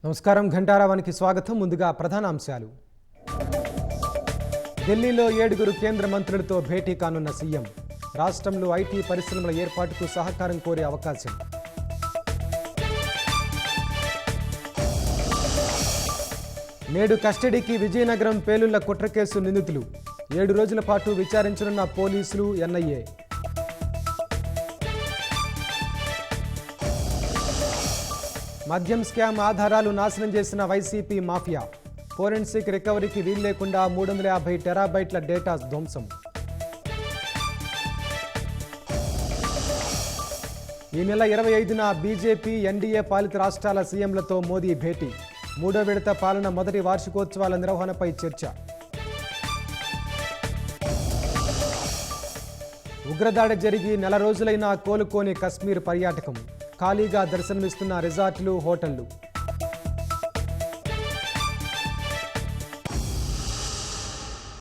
నమస్కారం ఘంటారావానికి స్వాగతం. ముందుగా ప్రధాన అంశాలు. ఢిల్లీలో 7 కేంద్ర మంత్రులతో భేటీ కానున్న సీఎం. రాష్ట్రంలో ఐటీ పరిశ్రమల ఏర్పాటుకు సహకారం కోరే అవకాశం. నేడు కస్టడీకి విజయనగరం పేలుళ్ల కుట్ర కేసు నిందితులు. 7 రోజుల పాటు విచారించనున్న పోలీసులు, ఎన్ఐఏ. మద్యం స్కామ్ ఆధారాలు నాశనం చేసిన వైసీపీ మాఫియా. ఫోరెన్సిక్ రికవరీకి వీలు లేకుండా 350 టెరాబైట్ల డేటా ధ్వంసం. ఈ నెల 25న బీజేపీ, ఎన్డీఏ పాలిత రాష్ట్రాల సీఎంలతో మోదీ భేటీ. 3వ విడత పాలన మొదటి వార్షికోత్సవాల నిర్వహణపై చర్చ. ఉగ్రదాడి జరిగి నెల రోజులైనా కోలుకోని కశ్మీర్ పర్యాటకం. ఖాళీగా దర్శనమిస్తున్న రిసార్టులు, హోటళ్లు.